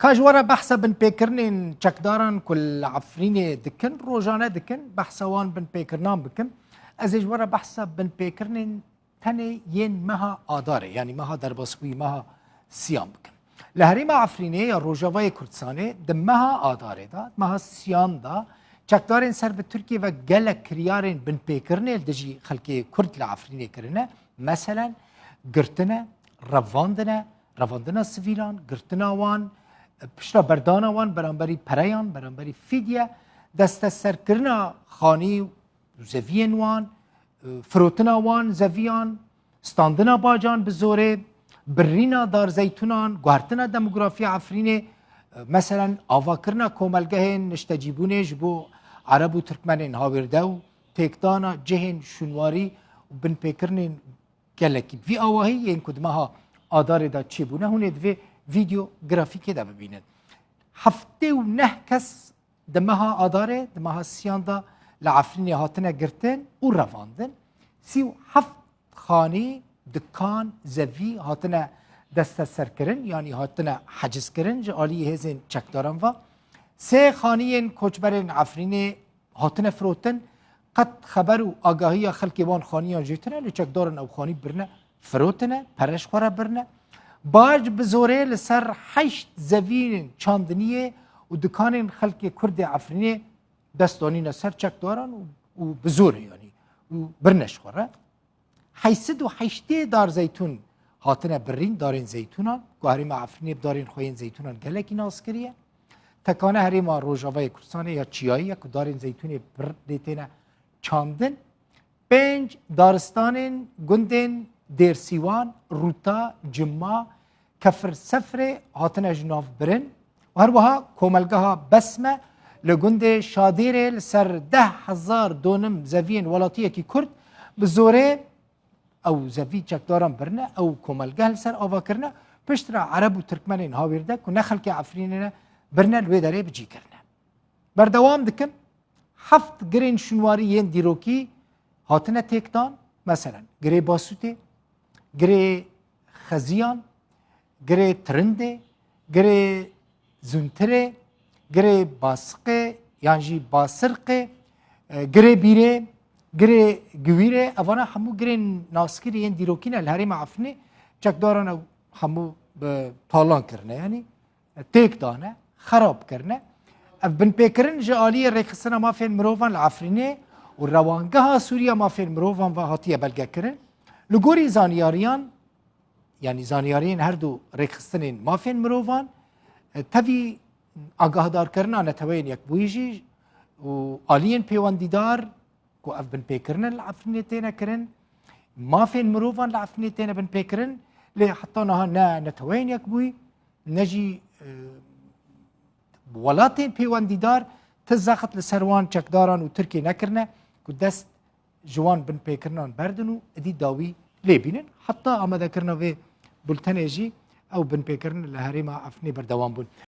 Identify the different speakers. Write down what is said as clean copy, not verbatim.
Speaker 1: كاجوارا بحثا بن بيكرنين چکداران كل عفريني دكن روجانا دكن بحثوان بن بيكرنان بكم ازجوارا بحثا بن بيكرنين تني ين مها آداره يعني مها درباسوي مها سيام بكم لهريما عفريني يا روجاواي كردستاني دمها آداره دا مها سيام دا چکدارين سر بتركي و گل كريارين بن بيكرني دجي خلقي كرد لعفريني كرنه مثلا گرتنه رواندنا سویلان گرتنا وان پشتا بردانا وان برانبری پریان برانبری فیدیا دست سرکرنا خانی زویین وان فروتنا وان زویان ستاندنا باجان بزوره برینا دار زیتونان گوهرتنا دموگرافی عفرینه مثلا آواکرنا کوملگهن نشتجیبونه جبو عرب و ترکمنین هاوردو تکدانا جهن شنواری و بن پیکرنین گلکی وی آواهی این کدمها آداره دا چی بونه هونه دوی ویدیو گرافیکی دا ببینید هفته و نه کس دمها آداره دمها سیان دا لعفرینی هاتنه گرتن و رواندن 37 خانی دکان زوی هاتنه دست سر کرن یعنی هاتنه حجز کرن جالی هزین چکدارن و 3 خانیین کوچبرین عفرینی هاتنه فروتن قد خبر و آگاهی خلکی وان خانیان جیتنه لچکدارن او خانی برنه فروتنه پرش خوره برنه باج بزوره لسر 8 زوین چاندنیه و دکان خلک کرد عفرینی دستانین سر چکدارن و بزوره یعنی و برنش خوره 808 دار زیتون هاتنه برین دارین زیتونان گوهریم عفرینی دارین خوین زیتونان گلکی ناس کریه تکانه هریم روجاوای کردستانه یا چیایی که دارین زیتونی بر دیتینه چاندن 5 دارستان گندن دیر سیوان روتا جمعه کفر سفر هاتنه جناف برن و هر وها کوملگاه بسمه لگند شادیر سر 10,000 دونم زوین ولاتیه کی کرد بزوره او زوی چکداران برنه او کوملگاه سر آوا کرنه پشت را عرب و ترکمنین هاویرده که نخل که عفرینه برنه لوی داره بجی کرنه بردوام دکم 7 گرین شنواری ین دیروکی هاتنه تکدان مثلا گری باسوته گری خزیان گری ترنده گری زونتره گری باسقه یعنی باسرقه گری بیره گری گویره اوانا همو گری ناسکری این دیروکینه الهریم عفنه چکداران همو طالان کرنه یعنی تیک دانه خراب کرنه بن پیکرن جالی ریخستنا ما فین مروفان العفرینه و روانگاه سوریا ما فین مروفان و هاتیه بلگه کرن لگوری زانیاریان یعنی زانیاریان هر دو ریخستنین ما فین مروفان تاوی آگاه دار کرنا نتوین یک بویجی و آلین پیواندیدار کو اف بن پیکرن العفرینه تینا کرن ما فین مروفان العفرینه تینا بن پیکرن لی حتی نها نه نتوین یک بوی نجی ولاتین پیواندیدار تزاخت لسروان چکداران و ترکی نکرنه که دست جوان بن پیکرنان بردن و ادی داوی لیبینن حتی آمده کرنه و بلتنه جی او بن پیکرن لهریم عفنی بردوان بون